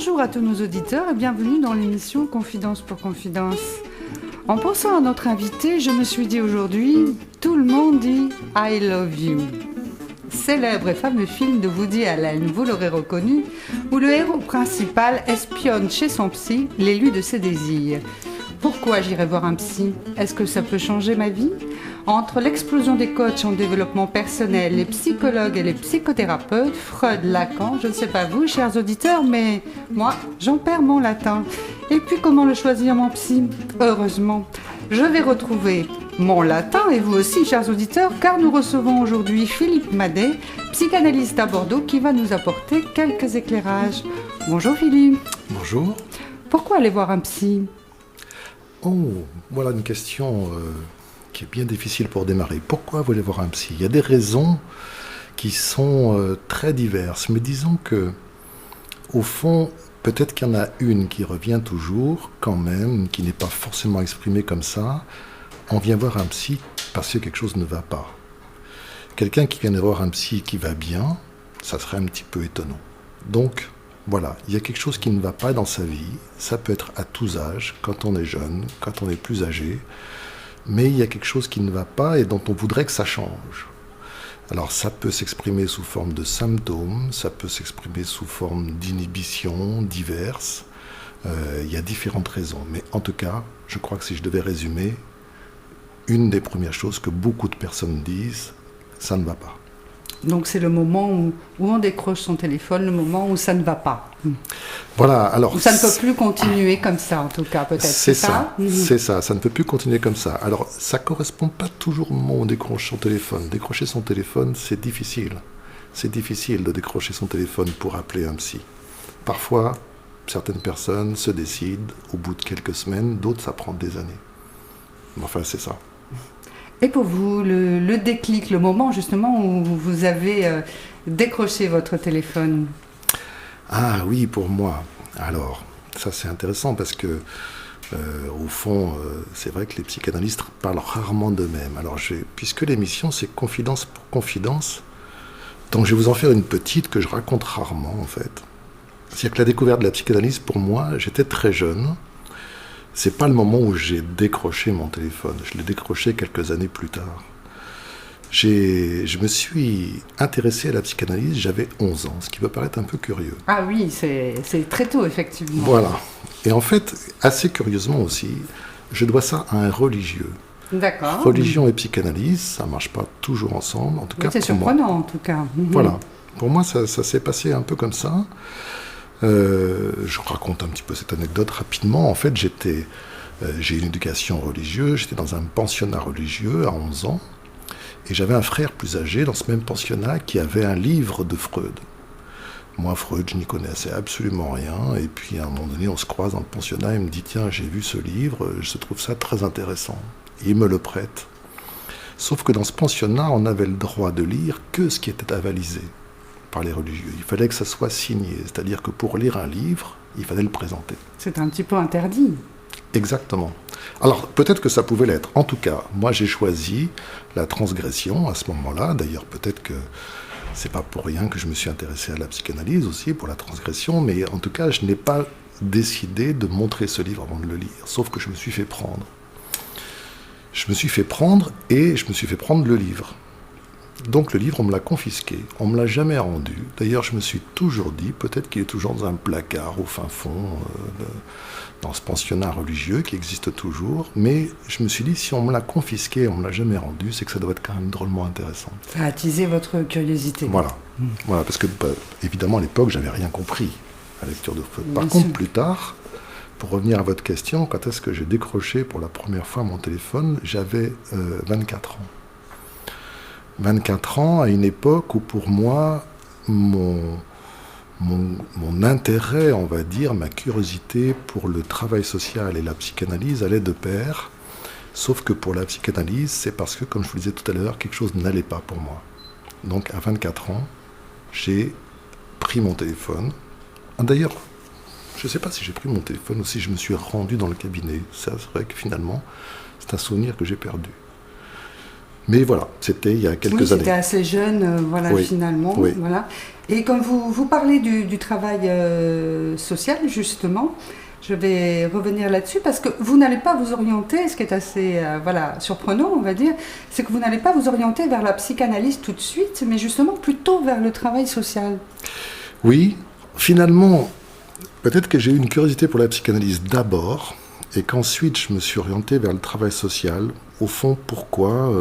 Bonjour à tous nos auditeurs et bienvenue dans l'émission Confidence pour Confidence. En pensant à notre invité, je me suis dit aujourd'hui, tout le monde dit « I love you ». Célèbre et fameux film de Woody Allen, vous l'aurez reconnu, où le héros principal espionne chez son psy l'élu de ses désirs. Pourquoi j'irai voir un psy? Est-ce que ça peut changer ma vie? Entre l'explosion des coachs en développement personnel, les psychologues et les psychothérapeutes, Freud, Lacan, je ne sais pas vous, chers auditeurs, mais moi, j'en perds mon latin. Et puis, comment le choisir, mon psy? Heureusement, je vais retrouver mon latin, et vous aussi, chers auditeurs, car nous recevons aujourd'hui Philippe Madet, psychanalyste à Bordeaux, qui va nous apporter quelques éclairages. Bonjour Philippe. Bonjour. Pourquoi aller voir un psy? Oh, voilà une question qui est bien difficile pour démarrer. Pourquoi vous allez voir un psy? Il y a des raisons qui sont très diverses, mais disons que, au fond, peut-être qu'il y en a une qui revient toujours, quand même, qui n'est pas forcément exprimée comme ça. On vient voir un psy parce que quelque chose ne va pas. Quelqu'un qui vient voir un psy qui va bien, ça serait un petit peu étonnant. Donc, voilà, il y a quelque chose qui ne va pas dans sa vie. Ça peut être à tous âges, quand on est jeune, quand on est plus âgé. Mais il y a quelque chose qui ne va pas et dont on voudrait que ça change. Alors ça peut s'exprimer sous forme de symptômes, ça peut s'exprimer sous forme d'inhibitions diverses. Il y a différentes raisons. Mais en tout cas, je crois que si je devais résumer, une des premières choses que beaucoup de personnes disent, ça ne va pas. Donc c'est le moment où on décroche son téléphone, le moment où ça ne va pas. Voilà, alors... Où ça ne peut plus continuer comme ça, en tout cas, peut-être. C'est ça, c'est ça, ça ne peut plus continuer comme ça. Alors, ça ne correspond pas toujours au moment où on décroche son téléphone. Décrocher son téléphone, c'est difficile. C'est difficile de décrocher son téléphone pour appeler un psy. Parfois, certaines personnes se décident au bout de quelques semaines, d'autres, ça prend des années. Enfin, c'est ça. Et pour vous, le déclic, le moment justement où vous avez décroché votre téléphone? Ah oui, pour moi. Alors, ça c'est intéressant parce que, au fond, c'est vrai que les psychanalystes parlent rarement d'eux-mêmes. Alors, puisque l'émission c'est Confidence pour Confidence, donc je vais vous en faire une petite que je raconte rarement en fait. C'est-à-dire que la découverte de la psychanalyse, pour moi, j'étais très jeune. C'est pas le moment où j'ai décroché mon téléphone. Je l'ai décroché quelques années plus tard. Je me suis intéressé à la psychanalyse, j'avais 11 ans, ce qui peut paraître un peu curieux. Ah oui, c'est très tôt, effectivement. Voilà. Et en fait, assez curieusement aussi, je dois ça à un religieux. D'accord. Religion et psychanalyse, ça ne marche pas toujours ensemble, en tout cas c'est pour moi. surprenant, en tout cas. Voilà. Pour moi, ça s'est passé un peu comme ça. Je raconte un petit peu cette anecdote rapidement. En fait, j'ai une éducation religieuse, j'étais dans un pensionnat religieux à 11 ans, et j'avais un frère plus âgé dans ce même pensionnat qui avait un livre de Freud. Moi, Freud, je n'y connaissais absolument rien, et puis à un moment donné, on se croise dans le pensionnat, il me dit « Tiens, j'ai vu ce livre, je trouve ça très intéressant ». Et il me le prête. Sauf que dans ce pensionnat, on avait le droit de lire que ce qui était avalisé par les religieux. Il fallait que ça soit signé, c'est-à-dire que pour lire un livre, il fallait le présenter. C'est un petit peu interdit. Exactement. Alors, peut-être que ça pouvait l'être. En tout cas, moi, j'ai choisi la transgression à ce moment-là. D'ailleurs, peut-être que c'est pas pour rien que je me suis intéressé à la psychanalyse aussi, pour la transgression, mais en tout cas, je n'ai pas décidé de montrer ce livre avant de le lire, sauf que je me suis fait prendre. Je me suis fait prendre et je me suis fait prendre le livre. Donc le livre, on me l'a confisqué, on ne me l'a jamais rendu. D'ailleurs, je me suis toujours dit, peut-être qu'il est toujours dans un placard au fin fond, dans ce pensionnat religieux qui existe toujours, mais je me suis dit, si on me l'a confisqué et on ne me l'a jamais rendu, c'est que ça doit être quand même drôlement intéressant. Ça a attisé votre curiosité. Voilà, voilà, parce que évidemment à l'époque, j'avais rien compris à la lecture de Freud. Par contre, plus tard, pour revenir à votre question, quand est-ce que j'ai décroché pour la première fois mon téléphone, j'avais 24 ans. 24 ans à une époque où pour moi, mon intérêt, on va dire, ma curiosité pour le travail social et la psychanalyse allait de pair, sauf que pour la psychanalyse, c'est parce que, comme je vous le disais tout à l'heure, quelque chose n'allait pas pour moi. Donc à 24 ans, j'ai pris mon téléphone. D'ailleurs, je ne sais pas si j'ai pris mon téléphone ou si je me suis rendu dans le cabinet. Ça, c'est vrai que finalement, c'est un souvenir que j'ai perdu. Mais voilà, c'était il y a quelques C'était années. assez jeune, Oui. finalement. Oui. Voilà. Et comme vous parlez du travail social, justement, je vais revenir là-dessus parce que vous n'allez pas vous orienter, ce qui est assez surprenant, on va dire, c'est que vous n'allez pas vous orienter vers la psychanalyse tout de suite, mais justement plutôt vers le travail social. Oui, finalement, peut-être que j'ai eu une curiosité pour la psychanalyse d'abord, et qu'ensuite je me suis orienté vers le travail social. Au fond, pourquoi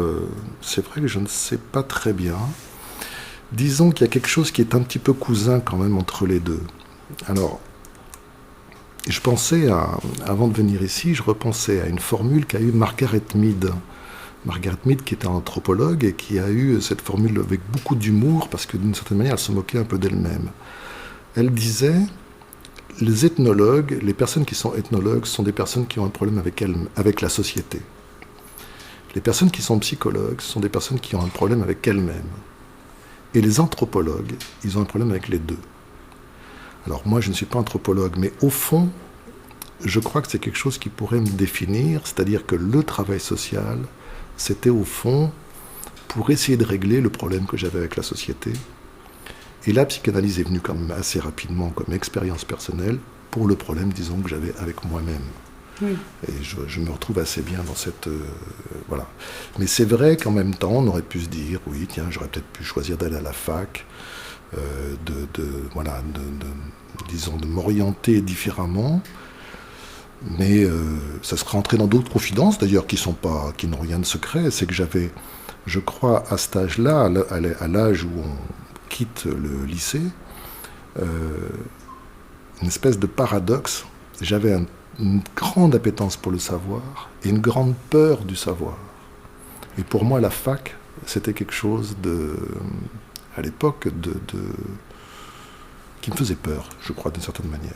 c'est vrai que je ne sais pas très bien. Disons qu'il y a quelque chose qui est un petit peu cousin quand même entre les deux. Alors, je pensais, avant de venir ici, je repensais à une formule qu'a eue Margaret Mead. Margaret Mead, qui est un anthropologue et qui a eu cette formule avec beaucoup d'humour, parce que d'une certaine manière, elle se moquait un peu d'elle-même. Elle disait, les ethnologues, les personnes qui sont ethnologues, sont des personnes qui ont un problème avec la société. Les personnes qui sont psychologues sont des personnes qui ont un problème avec elles-mêmes. Et les anthropologues, ils ont un problème avec les deux. Alors moi, je ne suis pas anthropologue, mais au fond, je crois que c'est quelque chose qui pourrait me définir, c'est-à-dire que le travail social, c'était au fond pour essayer de régler le problème que j'avais avec la société. Et la psychanalyse est venue quand même assez rapidement comme expérience personnelle pour le problème, disons, que j'avais avec moi-même. Oui. Et je me retrouve assez bien dans cette... voilà. Mais c'est vrai qu'en même temps, on aurait pu se dire, oui, tiens, j'aurais peut-être pu choisir d'aller à la fac, disons, de m'orienter différemment. Mais ça serait entré dans d'autres confidences, d'ailleurs, qui n'ont rien de secret. C'est que j'avais, je crois, à cet âge-là, à l'âge où on quitte le lycée, une espèce de paradoxe. J'avais une grande appétence pour le savoir et une grande peur du savoir. Et pour moi, la fac, c'était quelque chose à l'époque, qui me faisait peur, je crois, d'une certaine manière.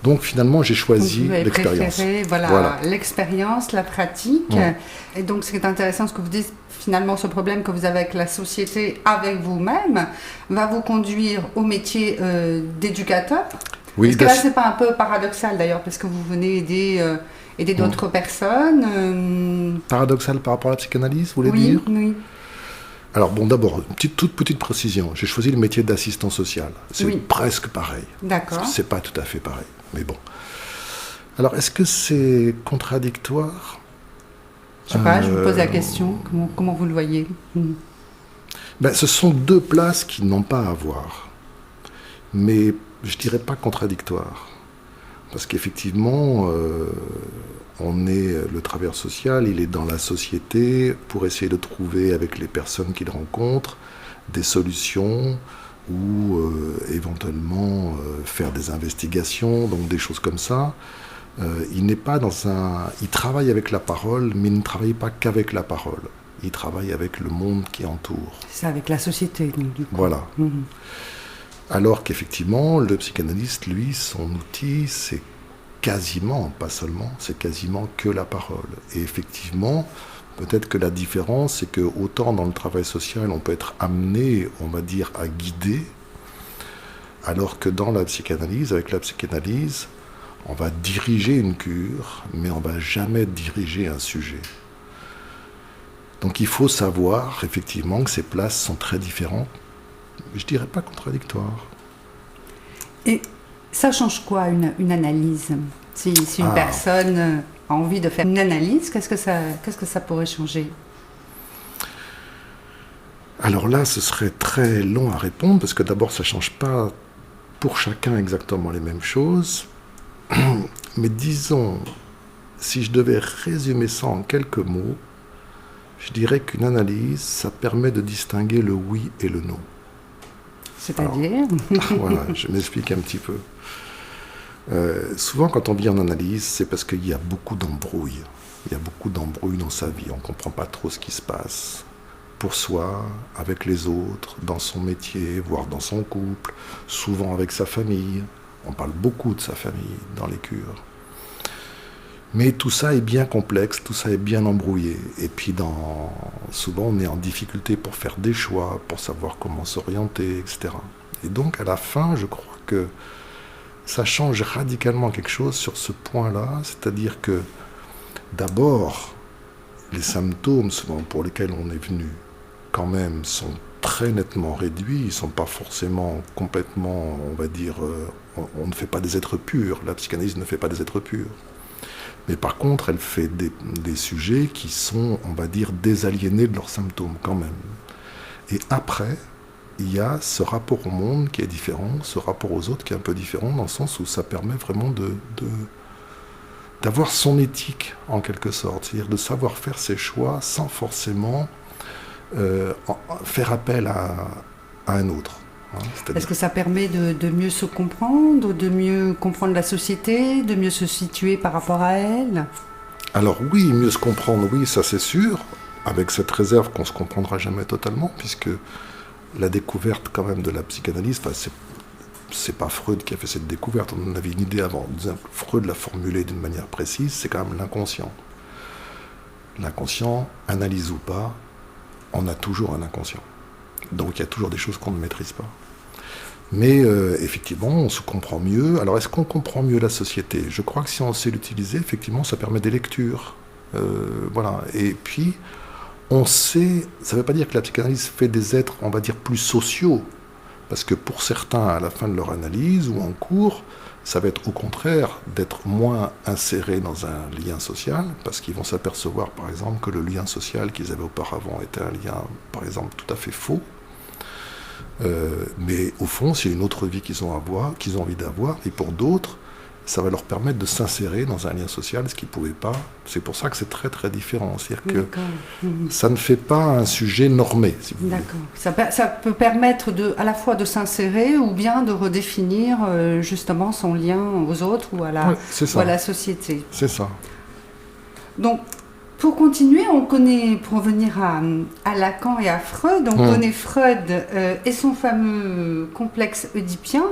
Donc finalement, j'ai choisi l'expérience. Voilà. L'expérience, la pratique. Ouais. Et donc, ce qui est intéressant, ce que vous dites, finalement, ce problème que vous avez avec la société, avec vous-même, va vous conduire au métier d'éducateur. Oui, est-ce que là, c'est pas un peu paradoxal d'ailleurs, parce que vous venez aider d'autres personnes Paradoxal par rapport à la psychanalyse, vous voulez dire ? Oui. Alors bon, d'abord, toute petite précision. J'ai choisi le métier d'assistant social. C'est presque pareil. D'accord. C'est pas tout à fait pareil, mais bon. Alors, est-ce que c'est contradictoire ? Je sais pas, je vous pose la question. Comment vous le voyez ? Ce sont deux places qui n'ont pas à voir. Mais je dirais pas contradictoire. Parce qu'effectivement, le travailleur social, il est dans la société pour essayer de trouver avec les personnes qu'il rencontre des solutions ou éventuellement faire des investigations, donc des choses comme ça. Il n'est pas il travaille avec la parole, mais il ne travaille pas qu'avec la parole. Il travaille avec le monde qui entoure. C'est avec la société, donc, du coup. Voilà. Alors qu'effectivement, le psychanalyste, lui, son outil, c'est quasiment, pas seulement, c'est quasiment que la parole. Et effectivement, peut-être que la différence, c'est que autant dans le travail social, on peut être amené, on va dire, à guider, alors que dans la psychanalyse, avec la psychanalyse, on va diriger une cure, mais on ne va jamais diriger un sujet. Donc il faut savoir, effectivement, que ces places sont très différentes. Je dirais pas contradictoire. Et ça change quoi, une analyse ? Si une personne a envie de faire une analyse, qu'est-ce que ça pourrait changer ? Alors là, ce serait très long à répondre, parce que d'abord, ça ne change pas pour chacun exactement les mêmes choses. Mais disons, si je devais résumer ça en quelques mots, je dirais qu'une analyse, ça permet de distinguer le oui et le non. C'est-à-dire ? Voilà, je m'explique un petit peu. Souvent, quand on vient en analyse, c'est parce qu'il y a beaucoup d'embrouilles. Il y a beaucoup d'embrouilles dans sa vie. On ne comprend pas trop ce qui se passe. Pour soi, avec les autres, dans son métier, voire dans son couple, souvent avec sa famille. On parle beaucoup de sa famille dans les cures. Mais tout ça est bien complexe, tout ça est bien embrouillé. Et puis souvent on est en difficulté pour faire des choix, pour savoir comment s'orienter, etc. Et donc à la fin, je crois que ça change radicalement quelque chose sur ce point-là. C'est-à-dire que d'abord, les symptômes souvent pour lesquels on est venu quand même sont très nettement réduits, ils ne sont pas forcément complètement, on va dire, on ne fait pas des êtres purs, la psychanalyse ne fait pas des êtres purs. Mais par contre, elle fait des sujets qui sont, on va dire, désaliénés de leurs symptômes quand même. Et après, il y a ce rapport au monde qui est différent, ce rapport aux autres qui est un peu différent, dans le sens où ça permet vraiment d'avoir son éthique, en quelque sorte. C'est-à-dire de savoir faire ses choix sans forcément faire appel à un autre. Est-ce que ça permet de mieux se comprendre, de mieux comprendre la société, de mieux se situer par rapport à elle ? Alors oui, mieux se comprendre, oui, ça c'est sûr, avec cette réserve qu'on ne se comprendra jamais totalement, puisque la découverte quand même de la psychanalyse, c'est pas Freud qui a fait cette découverte, on en avait une idée avant. Freud l'a formulée d'une manière précise, c'est quand même l'inconscient. L'inconscient, analyse ou pas, on a toujours un inconscient. Donc il y a toujours des choses qu'on ne maîtrise pas. Mais effectivement, on se comprend mieux. Alors est-ce qu'on comprend mieux la société ? Je crois que si on sait l'utiliser, effectivement, ça permet des lectures. Voilà. Et puis, on sait, ça ne veut pas dire que la psychanalyse fait des êtres, on va dire, plus sociaux. Parce que pour certains, à la fin de leur analyse ou en cours, ça va être au contraire d'être moins insérés dans un lien social, parce qu'ils vont s'apercevoir, par exemple, que le lien social qu'ils avaient auparavant était un lien, par exemple, tout à fait faux. Mais au fond, c'est une autre vie qu'ils ont envie d'avoir, et pour d'autres, ça va leur permettre de s'insérer dans un lien social, ce qu'ils ne pouvaient pas. C'est pour ça que c'est très très différent. C'est-à-dire que ça ne fait pas un sujet normé. Si vous D'accord. Ça peut permettre à la fois de s'insérer ou bien de redéfinir justement son lien aux autres ou à la société. C'est ça. Donc, pour continuer, pour revenir à Lacan et à Freud, on connaît Freud et son fameux complexe oedipien,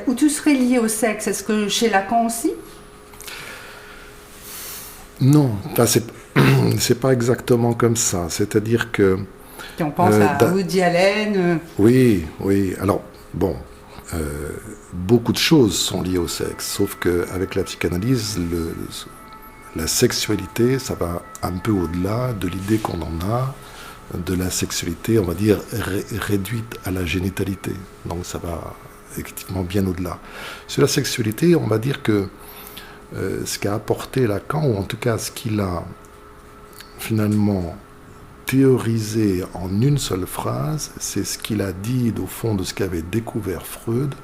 où tout serait lié au sexe. Est-ce que chez Lacan aussi ? Non, c'est pas exactement comme ça. C'est-à-dire que... Et on pense à Woody Allen. Oui. Alors, bon, beaucoup de choses sont liées au sexe, sauf qu'avec la psychanalyse, la sexualité, ça va un peu au-delà de l'idée qu'on en a, de la sexualité, on va dire, réduite à la génitalité. Donc ça va effectivement bien au-delà. Sur la sexualité, on va dire que ce qu'a apporté Lacan, ou en tout cas ce qu'il a finalement théorisé en une seule phrase, c'est ce qu'il a dit au fond de ce qu'avait découvert Freud,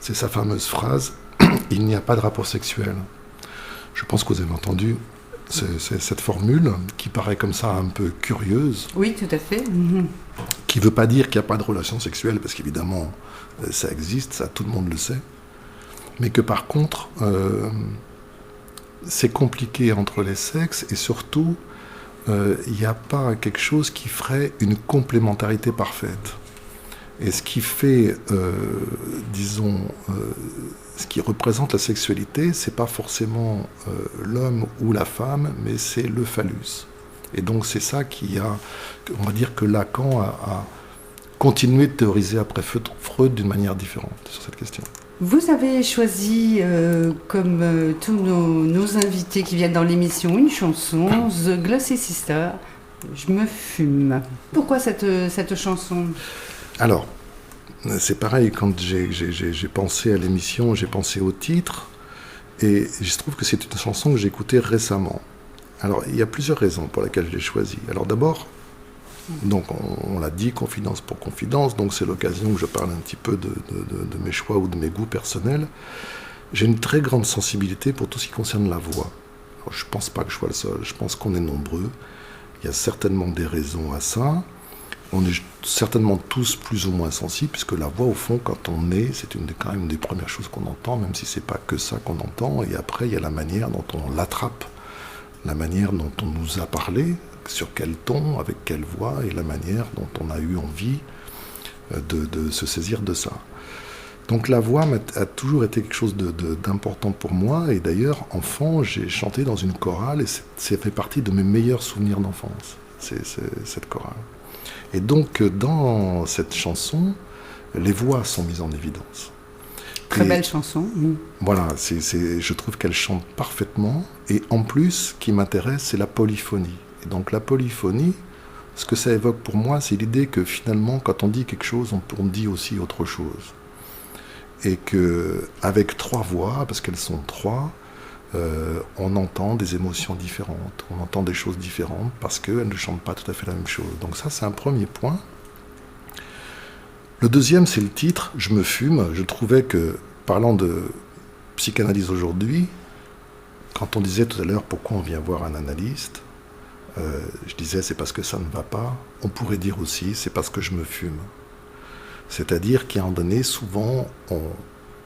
c'est sa fameuse phrase « Il n'y a pas de rapport sexuel ». Je pense que vous avez entendu cette formule qui paraît comme ça un peu curieuse. Oui, tout à fait. Qui ne veut pas dire qu'il n'y a pas de relation sexuelle, parce qu'évidemment, ça existe, ça tout le monde le sait. Mais que par contre, c'est compliqué entre les sexes et surtout, il n'y a pas quelque chose qui ferait une complémentarité parfaite. Et ce qui fait, ce qui représente la sexualité, c'est pas forcément l'homme ou la femme, mais c'est le phallus. Et donc c'est ça on va dire que Lacan a continué de théoriser après Freud d'une manière différente sur cette question. Vous avez choisi, comme tous nos invités qui viennent dans l'émission, une chanson, The Glossy Sister, Je me fume. Pourquoi cette chanson ? Alors, c'est pareil, quand j'ai pensé à l'émission, j'ai pensé au titre, et je trouve que c'est une chanson que j'ai écoutée récemment. Alors, il y a plusieurs raisons pour lesquelles je l'ai choisie. Alors d'abord, donc on l'a dit, confidence pour confidence, donc c'est l'occasion où je parle un petit peu de mes choix ou de mes goûts personnels. J'ai une très grande sensibilité pour tout ce qui concerne la voix. Alors, je ne pense pas que je sois le seul, je pense qu'on est nombreux. Il y a certainement des raisons à ça. On est certainement tous plus ou moins sensibles, puisque la voix, au fond, quand on est, c'est quand même une des premières choses qu'on entend, même si ce n'est pas que ça qu'on entend. Et après, il y a la manière dont on l'attrape, la manière dont on nous a parlé, sur quel ton, avec quelle voix, et la manière dont on a eu envie de se saisir de ça. Donc la voix a toujours été quelque chose d'important pour moi, et d'ailleurs, enfant, j'ai chanté dans une chorale, et ça fait partie de mes meilleurs souvenirs d'enfance, cette chorale. Et donc, dans cette chanson, les voix sont mises en évidence. Très belle chanson. Voilà, je trouve qu'elle chante parfaitement. Et en plus, ce qui m'intéresse, c'est la polyphonie. Et donc la polyphonie, ce que ça évoque pour moi, c'est l'idée que finalement, quand on dit quelque chose, on dit aussi autre chose. Et qu'avec 3 voix, parce qu'elles sont 3, on entend des émotions différentes, on entend des choses différentes, parce qu'elles ne chantent pas tout à fait la même chose. Donc ça, c'est un premier point. Le deuxième, c'est le titre, Je me fume. Je trouvais que, parlant de psychanalyse aujourd'hui, quand on disait tout à l'heure pourquoi on vient voir un analyste, je disais c'est parce que ça ne va pas. On pourrait dire aussi c'est parce que je me fume. C'est-à-dire qu'à un moment donné, souvent,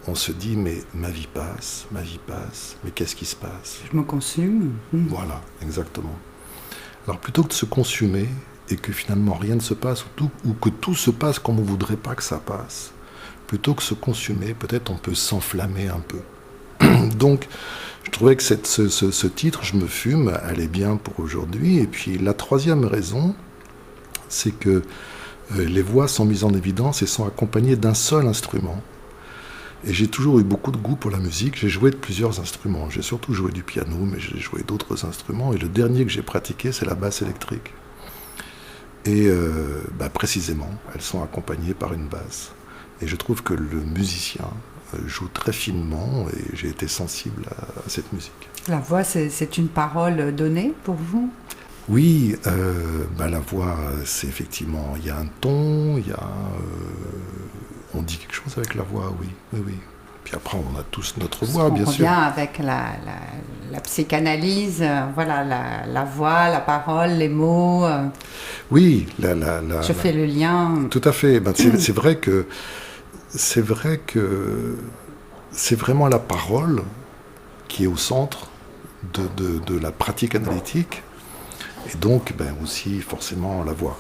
on se dit mais ma vie passe, mais qu'est-ce qui se passe ? Je me consume. Voilà, exactement. Alors plutôt que de se consumer et que finalement rien ne se passe ou que tout se passe comme on ne voudrait pas que ça passe, plutôt que se consumer, peut-être on peut s'enflammer un peu. Donc, je trouvais que ce titre, Je me fume, allait bien pour aujourd'hui. Et puis, la troisième raison, c'est que les voix sont mises en évidence et sont accompagnées d'un seul instrument. Et j'ai toujours eu beaucoup de goût pour la musique. J'ai joué de plusieurs instruments. J'ai surtout joué du piano, mais j'ai joué d'autres instruments. Et le dernier que j'ai pratiqué, c'est la basse électrique. Et précisément, elles sont accompagnées par une basse. Et je trouve que le musicien joue très finement et j'ai été sensible à cette musique. La voix, c'est une parole donnée pour vous ? Oui, la voix, c'est effectivement, il y a un ton, on dit quelque chose avec la voix, oui. Puis après, on a tous notre voix, bien sûr. On revient avec la psychanalyse, la voix, la parole, les mots. Oui, je fais le lien. Tout à fait. C'est vrai que c'est vraiment la parole qui est au centre de la pratique analytique, et donc aussi forcément la voix.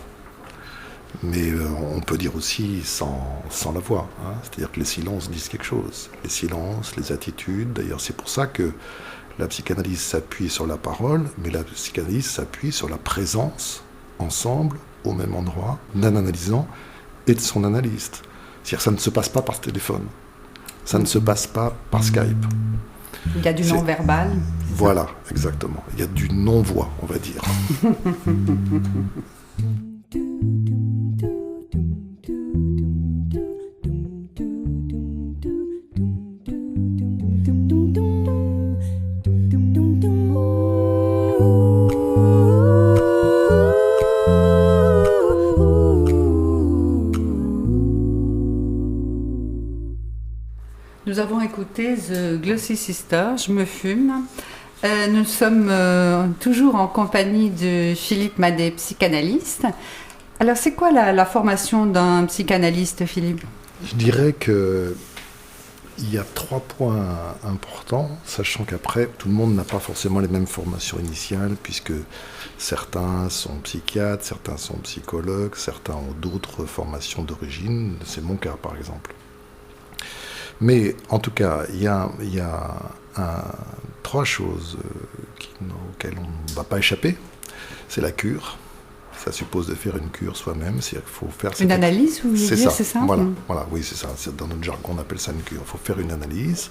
Mais on peut dire aussi sans la voix, hein. C'est-à-dire que les silences disent quelque chose. Les silences, les attitudes, d'ailleurs c'est pour ça que la psychanalyse s'appuie sur la parole, mais la psychanalyse s'appuie sur la présence, ensemble, au même endroit, d'un analysant et de son analyste. C'est-à-dire que ça ne se passe pas par téléphone, ça ne se passe pas par Skype. Il y a du non-verbal. Voilà, exactement. Il y a du non-voix, on va dire. Nous avons écouté The Glossy Sisters, Je me fume. Nous sommes toujours en compagnie de Philippe Madé, psychanalyste. Alors, c'est quoi la formation d'un psychanalyste, Philippe ? Je dirais qu'il y a 3 points importants, sachant qu'après, tout le monde n'a pas forcément les mêmes formations initiales, puisque certains sont psychiatres, certains sont psychologues, certains ont d'autres formations d'origine. C'est mon cas, par exemple. Mais en tout cas, il y a 3 choses auxquelles on ne va pas échapper. C'est la cure. Ça suppose de faire une cure soi-même. C'est-à-dire qu'il faut faire une analyse, vous voulez dire, c'est ça ? Voilà, oui, c'est ça. Dans notre jargon, on appelle ça une cure. Il faut faire une analyse.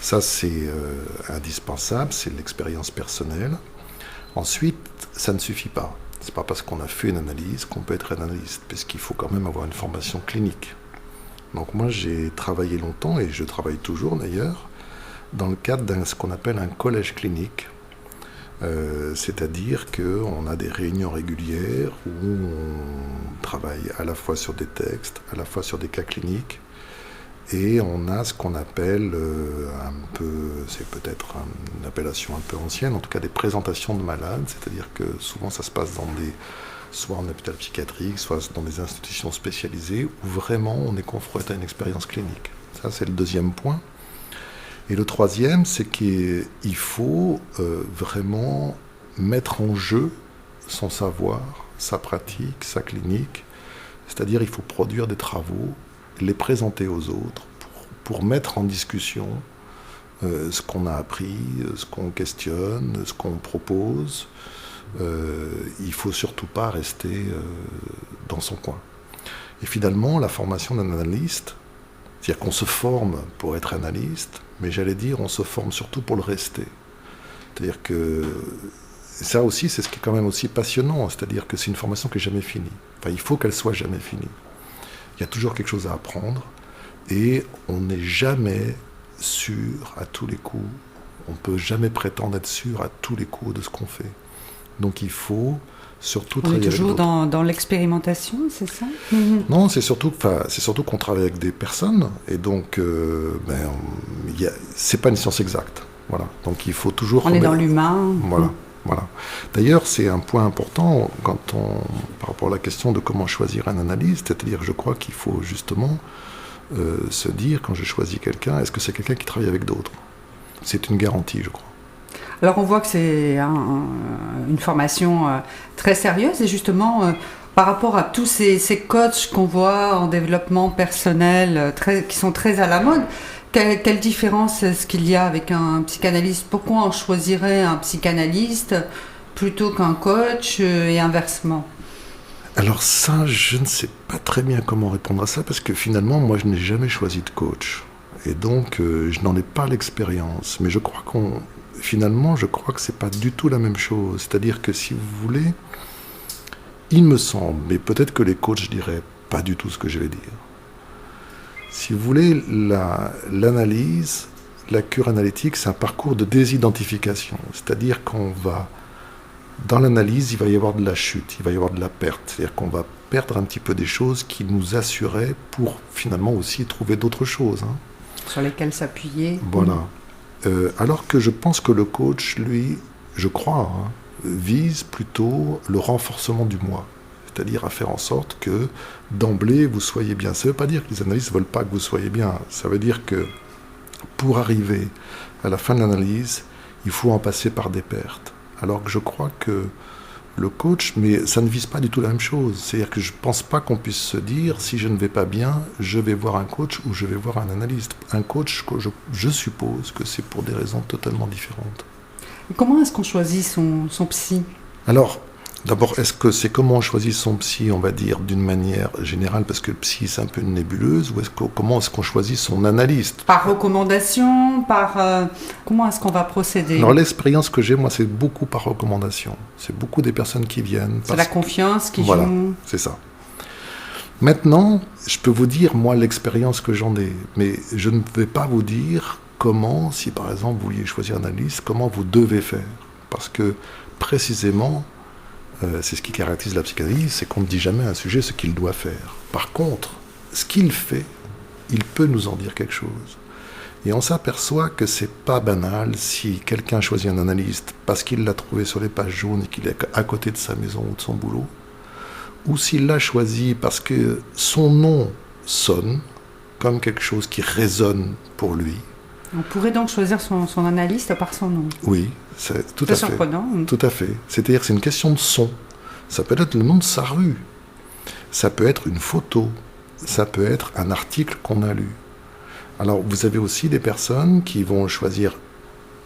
Ça, c'est indispensable. C'est l'expérience personnelle. Ensuite, ça ne suffit pas. C'est pas parce qu'on a fait une analyse qu'on peut être analyste, parce qu'il faut quand même avoir une formation clinique. Donc moi, j'ai travaillé longtemps, et je travaille toujours d'ailleurs, dans le cadre de ce qu'on appelle un collège clinique. C'est-à-dire qu'on a des réunions régulières où on travaille à la fois sur des textes, à la fois sur des cas cliniques, et on a ce qu'on appelle c'est peut-être une appellation un peu ancienne, en tout cas des présentations de malades, c'est-à-dire que souvent ça se passe soit en hôpital psychiatrique, soit dans des institutions spécialisées, où vraiment on est confronté à une expérience clinique. Ça, c'est le deuxième point. Et le troisième, c'est qu'il faut vraiment mettre en jeu son savoir, sa pratique, sa clinique. C'est-à-dire il faut produire des travaux, les présenter aux autres, pour mettre en discussion ce qu'on a appris, ce qu'on questionne, ce qu'on propose. Il ne faut surtout pas rester dans son coin. Et finalement, la formation d'un analyste, c'est-à-dire qu'on se forme pour être analyste, mais j'allais dire, on se forme surtout pour le rester. C'est-à-dire que ça aussi, c'est ce qui est quand même aussi passionnant, c'est-à-dire que c'est une formation qui n'est jamais finie. Enfin, il faut qu'elle soit jamais finie. Il y a toujours quelque chose à apprendre et on n'est jamais sûr à tous les coups. On ne peut jamais prétendre être sûr à tous les coups de ce qu'on fait. Donc il faut surtout travailler avec d'autres. On est toujours dans l'expérimentation, c'est ça? Non, c'est surtout qu'on travaille avec des personnes et donc c'est pas une science exacte. Voilà. Donc il faut toujours... On est dans l'humain. Voilà. D'ailleurs, c'est un point important par rapport à la question de comment choisir un analyste. C'est-à-dire, je crois qu'il faut justement se dire, quand je choisis quelqu'un, est-ce que c'est quelqu'un qui travaille avec d'autres? C'est une garantie, je crois. Alors, on voit que c'est une formation très sérieuse et justement, par rapport à tous ces coachs qu'on voit en développement personnel, qui sont très à la mode, quelle différence est-ce qu'il y a avec un psychanalyste? Pourquoi on choisirait un psychanalyste plutôt qu'un coach et inversement? Alors ça, je ne sais pas très bien comment répondre à ça parce que finalement, moi, je n'ai jamais choisi de coach. Et donc, je n'en ai pas l'expérience. Mais je crois que c'est pas du tout la même chose. C'est-à-dire que si vous voulez, il me semble, mais peut-être que les coachs diraient pas du tout ce que je vais dire. Si vous voulez, l'analyse, la cure analytique, c'est un parcours de désidentification. C'est-à-dire dans l'analyse, il va y avoir de la chute, il va y avoir de la perte. C'est-à-dire qu'on va perdre un petit peu des choses qui nous assuraient pour finalement aussi trouver d'autres choses. Sur lesquelles s'appuyer. Voilà. Alors que je pense que le coach, lui, je crois, vise plutôt le renforcement du moi. C'est-à-dire à faire en sorte que, d'emblée, vous soyez bien. Ça ne veut pas dire que les analystes ne veulent pas que vous soyez bien. Ça veut dire que, pour arriver à la fin de l'analyse, il faut en passer par des pertes. Alors que je crois que le coach, mais ça ne vise pas du tout la même chose. C'est-à-dire que je ne pense pas qu'on puisse se dire, si je ne vais pas bien, je vais voir un coach ou je vais voir un analyste. Un coach, je suppose que c'est pour des raisons totalement différentes. Et comment est-ce qu'on choisit son psy? Alors, d'abord, est-ce que c'est comment on choisit son psy, on va dire, d'une manière générale, parce que le psy, c'est un peu une nébuleuse, ou comment est-ce qu'on choisit son analyste? Par recommandation, comment est-ce qu'on va procéder? Alors, l'expérience que j'ai, moi, c'est beaucoup par recommandation. C'est beaucoup des personnes qui viennent. C'est la confiance qui voilà, joue. C'est ça. Maintenant, je peux vous dire, moi, l'expérience que j'en ai, mais je ne vais pas vous dire comment, si par exemple, vous vouliez choisir un analyste, comment vous devez faire. Parce que, précisément, c'est ce qui caractérise la psychanalyse, c'est qu'on ne dit jamais à un sujet ce qu'il doit faire. Par contre, ce qu'il fait, il peut nous en dire quelque chose. Et on s'aperçoit que c'est pas banal si quelqu'un choisit un analyste parce qu'il l'a trouvé sur les pages jaunes et qu'il est à côté de sa maison ou de son boulot, ou s'il l'a choisi parce que son nom sonne comme quelque chose qui résonne pour lui. On pourrait donc choisir son analyste par son nom. Oui, c'est tout à fait. C'est surprenant. Tout à fait. C'est-à-dire que c'est une question de son. Ça peut être le nom de sa rue. Ça peut être une photo. Ça peut être un article qu'on a lu. Alors, vous avez aussi des personnes qui vont choisir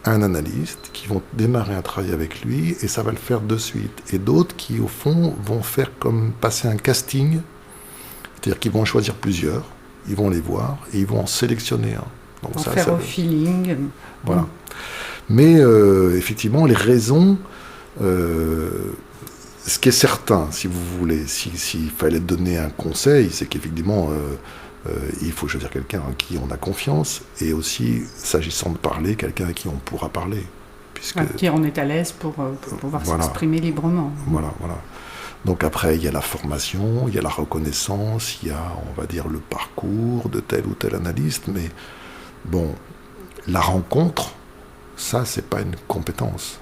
un analyste, qui vont démarrer un travail avec lui, et ça va le faire de suite. Et d'autres qui, au fond, vont faire comme passer un casting. C'est-à-dire qu'ils vont en choisir plusieurs, ils vont les voir, et ils vont en sélectionner un. Donc ça, faire au feeling. Voilà. Mais effectivement, les raisons, ce qui est certain, si vous voulez, s'il fallait donner un conseil, c'est qu'effectivement, il faut choisir quelqu'un en qui on a confiance, et aussi, s'agissant de parler, quelqu'un à qui on pourra parler. À qui on est à l'aise pour pouvoir s'exprimer librement. Voilà. Donc après, il y a la formation, il y a la reconnaissance, il y a, on va dire, le parcours de tel ou tel analyste, mais bon, la rencontre, ça, c'est pas une compétence.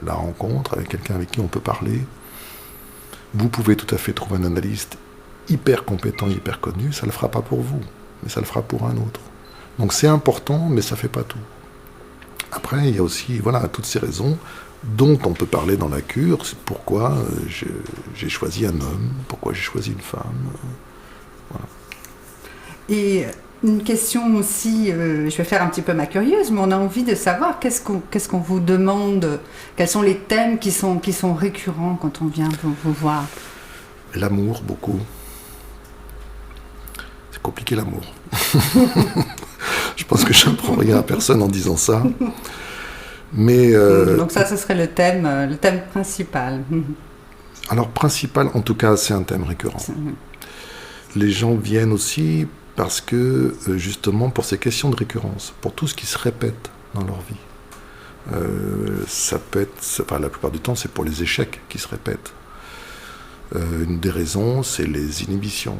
La rencontre avec quelqu'un avec qui on peut parler, vous pouvez tout à fait trouver un analyste hyper compétent, hyper connu, ça ne le fera pas pour vous, mais ça le fera pour un autre. Donc c'est important, mais ça ne fait pas tout. Après, il y a aussi, toutes ces raisons dont on peut parler dans la cure, c'est pourquoi j'ai choisi un homme, pourquoi j'ai choisi une femme. Voilà. Et une question aussi, je vais faire un petit peu ma curieuse, mais on a envie de savoir qu'est-ce qu'on vous demande, quels sont les thèmes qui sont récurrents quand on vient vous voir. L'amour, beaucoup. C'est compliqué, l'amour. Je pense que je n'apprends rien à personne en disant ça. Mais, donc ça, ce serait le thème principal. Alors, principal, en tout cas, c'est un thème récurrent. Les gens viennent aussi parce que, justement, pour ces questions de récurrence, pour tout ce qui se répète dans leur vie. Ça peut être, enfin, la plupart du temps, c'est pour les échecs qui se répètent. Une des raisons, c'est les inhibitions.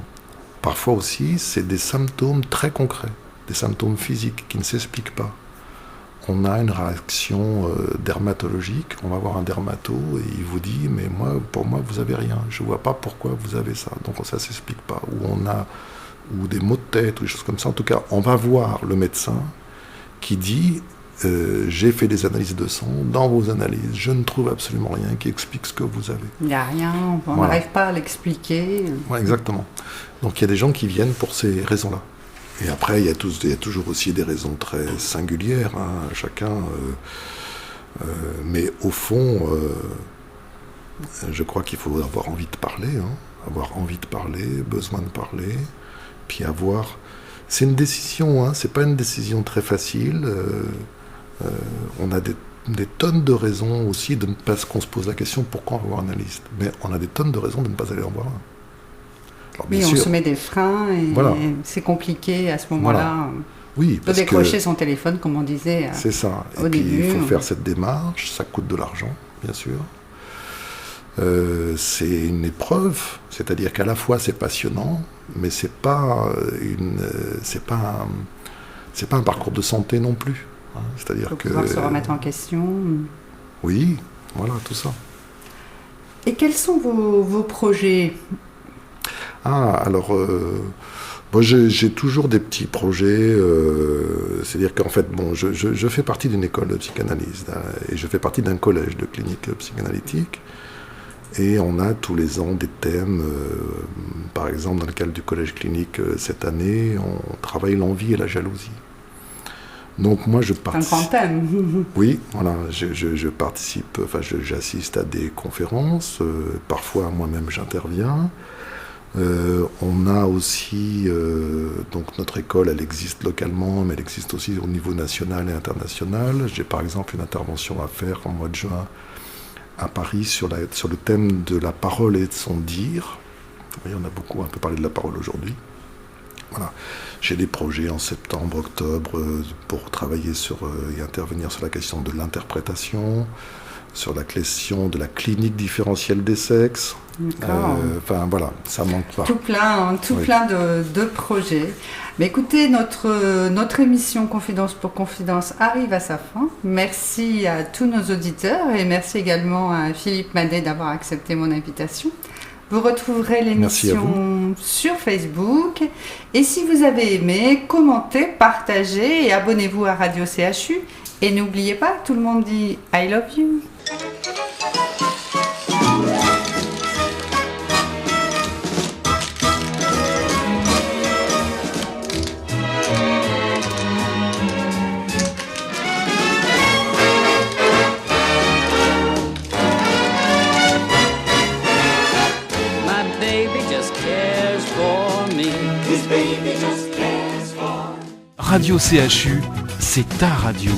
Parfois aussi, c'est des symptômes très concrets, des symptômes physiques qui ne s'expliquent pas. On a une réaction dermatologique, on va voir un dermato et il vous dit « mais pour moi, vous avez rien, je ne vois pas pourquoi vous avez ça ». Donc ça ne s'explique pas. Ou des maux de tête, ou des choses comme ça. En tout cas, on va voir le médecin qui dit j'ai fait des analyses de sang, dans vos analyses, je ne trouve absolument rien qui explique ce que vous avez. Il n'y a rien, on n'arrive pas à l'expliquer. Ouais, exactement. Donc il y a des gens qui viennent pour ces raisons-là. Et après, il y a toujours aussi des raisons très singulières, hein, chacun. Mais au fond, je crois qu'il faut avoir envie de parler, besoin de parler, puis avoir... C'est une décision, hein, c'est pas une décision très facile. On a des tonnes de raisons aussi de ne pas qu'on se pose la question pourquoi on va voir un analyste. Mais on a des tonnes de raisons de ne pas aller en voir un. Alors, oui, on se met des freins et voilà. C'est compliqué à ce moment-là. Voilà. Oui, de décrocher son téléphone, comme on disait. C'est ça. Et puis il faut faire cette démarche, ça coûte de l'argent, bien sûr. C'est une épreuve, c'est-à-dire qu'à la fois c'est passionnant, mais c'est pas un parcours de santé non plus. Hein. C'est-à-dire que pouvoir se remettre en question. Oui, voilà, tout ça. Et quels sont vos projets ? Alors, moi j'ai toujours des petits projets, c'est-à-dire qu'en fait, je fais partie d'une école de psychanalyse, et je fais partie d'un collège de clinique psychanalytique, et on a tous les ans des thèmes, par exemple dans le cadre du collège clinique cette année, on travaille l'envie et la jalousie. Donc moi je participe. Un grand thème. Oui, voilà, je participe, enfin j'assiste à des conférences, parfois moi-même j'interviens. On a aussi, donc notre école, elle existe localement, mais elle existe aussi au niveau national et international. J'ai par exemple une intervention à faire en mois de juin à Paris sur le thème de la parole et de son dire. Oui, on a beaucoup un peu parlé de la parole aujourd'hui. Voilà. J'ai des projets en septembre, octobre pour travailler et intervenir sur la question de l'interprétation, sur la question de la clinique différentielle des sexes. Enfin voilà, ça manque pas. Tout plein de projets. Mais écoutez, notre émission Confidence pour Confidence arrive à sa fin. Merci à tous nos auditeurs et merci également à Philippe Madet d'avoir accepté mon invitation. Vous retrouverez l'émission sur Facebook. Et si vous avez aimé, commentez, partagez et abonnez-vous à Radio CHU. Et n'oubliez pas, tout le monde dit I love you. Radio CHU, c'est ta radio.